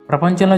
ప్రపంచంలో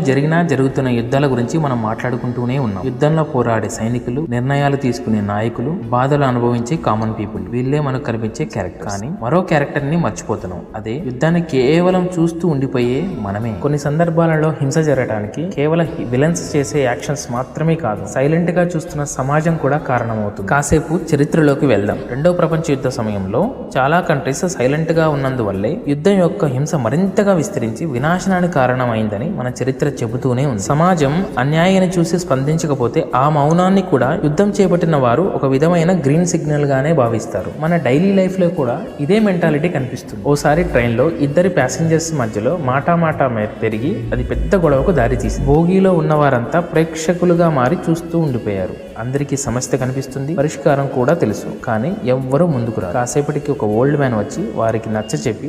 జరుగుతున్న యుద్ధాల గురించి మనం మాట్లాడుకుంటూనే ఉన్నాం. యుద్ధంలో పోరాడే సైనికులు, నిర్ణయాలు తీసుకునే నాయకులు, బాధలు అనుభవించే కామన్ పీపుల్, వీళ్ళే మనకు కనిపించే క్యారెక్టర్. కానీ మరో క్యారెక్టర్ ని మర్చిపోతున్నాం. అదే యుద్ధాన్ని కేవలం చూస్తూ ఉండిపోయే మనమే. కొన్ని సందర్భాలలో హింస జరగడానికి కేవలం విలన్స్ చేసే యాక్షన్స్ మాత్రమే కాదు, సైలెంట్ గా చూస్తున్న సమాజం కూడా కారణమవుతుంది. కాసేపు చరిత్రలోకి వెళ్దాం. రెండో ప్రపంచ యుద్ధ సమయంలో చాలా కంట్రీస్ సైలెంట్ గా ఉన్నందువల్లే యుద్ధం యొక్క హింస మరింతగా విస్తరించి వినాశనానికి కారణమైందని మన చరిత్ర చెబుతూనే ఉంది. సమాజం అన్యాయాన్ని చూసి స్పందించకపోతే ఆ మౌనాన్ని కూడా యుద్ధం చేపట్టిన వారు ఒక విధమైన గ్రీన్ సిగ్నల్ గానే భావిస్తారు. మన డైలీ లైఫ్ లో కూడా ఇదే మెంటాలిటీ కనిపిస్తుంది. ఓసారి ట్రైన్ లో ఇద్దరి ప్యాసింజర్స్ మధ్యలో మాటా పెరిగి అది పెద్ద గొడవకు దారితీసింది. భోగిలో ఉన్న వారంతా ప్రేక్షకులుగా మారి చూస్తూ ఉండిపోయారు. అందరికీ సమస్య కనిపిస్తుంది, పరిష్కారం కూడా తెలుసు, కానీ ఎవ్వరూ ముందుకు రారు. కాసేపటికి ఒక ఓల్డ్ మ్యాన్ వచ్చి వారికి నచ్చ చెప్పి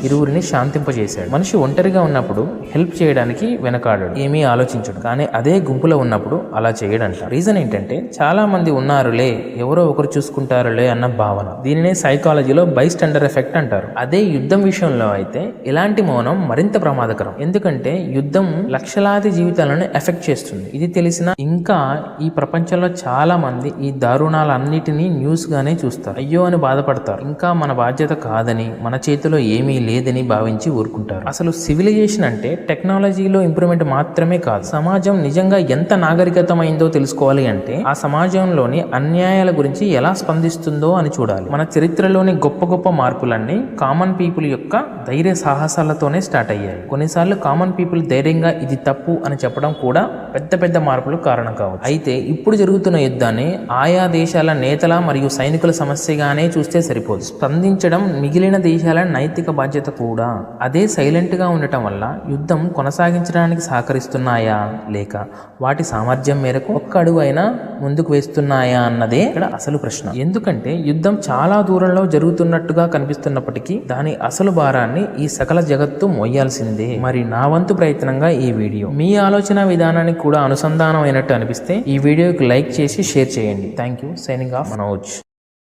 ఇరువురిని శాంతింపజేశాడు. మనిషి ఒంటరిగా ఉన్నప్పుడు హెల్ప్ చేయడానికి వెనకాడాడు, ఏమీ ఆలోచించడు. కానీ అదే గుంపులో ఉన్నప్పుడు అలా చేయడంట. రీజన్ ఏంటంటే చాలా మంది ఉన్నారులే, ఎవరో ఒకరు చూసుకుంటారులే అన్న భావన. దీనినే సైకాలజీలో బైస్టాండర్ ఎఫెక్ట్ అంటారు. అదే యుద్ధం విషయంలో అయితే ఇలాంటి మౌనం మరింత ప్రమాదకరం. ఎందుకంటే యుద్ధం లక్షలాది జీవితాలను ఎఫెక్ట్ చేస్తుంది. ఇది తెలిసిన ఇంకా ఈ ప్రపంచంలో చాలా మంది ఈ దారుణాలన్నిటినీ న్యూస్ గానే చూస్తారు, అయ్యో అని బాధపడతారు. ఇంకా మన బాధ్యత కాదని, మన చేతిలో ఏమీ లేదని భావించి ఊరుకుంటారు. అసలు సివిలైజేషన్ అంటే టెక్నాలజీలో ఇంప్రూవ్మెంట్ మాత్రమే కాదు, సమాజం నిజంగా ఎంత నాగరికతమైందో తెలుసుకోవాలి అంటే ఆ సమాజంలోని అన్యాయాల గురించి ఎలా స్పందిస్తుందో అని చూడాలి. మన చరిత్రలోని గొప్ప గొప్ప మార్పులన్నీ కామన్ పీపుల్ యొక్క ధైర్య సాహసాలతోనే స్టార్ట్ అయ్యాయి. కొన్నిసార్లు కామన్ పీపుల్ ధైర్యంగా ఇది తప్పు అని చెప్పడం కూడా పెద్ద పెద్ద మార్పులు కారణం కావచ్చు. అయితే ఇప్పుడు జరుగుతున్న యుద్ధాన్ని ఆయా దేశాల నేతల మరియు సైనికుల సమస్యగానే చూస్తే సరిపోదు. స్పందించడం మిగిలిన దేశాల నైతిక బాధ్యత కూడా. అదే సైలెంట్ గా ఉండటం వల్ల యుద్ధం కొనసాగించడానికి సహకరిస్తున్నాయా లేక వాటి సామర్థ్యం మేరకు ఒక్క అడుగు అయినా ముందుకు వేస్తున్నాయా అన్నదే ఇక్కడ అసలు ప్రశ్న. ఎందుకంటే యుద్ధం చాలా దూరంలో జరుగుతున్నట్టుగా కనిపిస్తున్నప్పటికీ దాని అసలు భారాన్ని ఈ సకల జగత్తు మోయాల్సిందే. మరి నా వంతు ప్రయత్నంగా ఈ వీడియో మీ ఆలోచన విధానానికి కూడా అనుసంధానం అయినట్టు అనిపిస్తే ఈ వీడియోకి లైక్ చేసి షేర్ చేయండి. Thank you. Signing off, Manoj.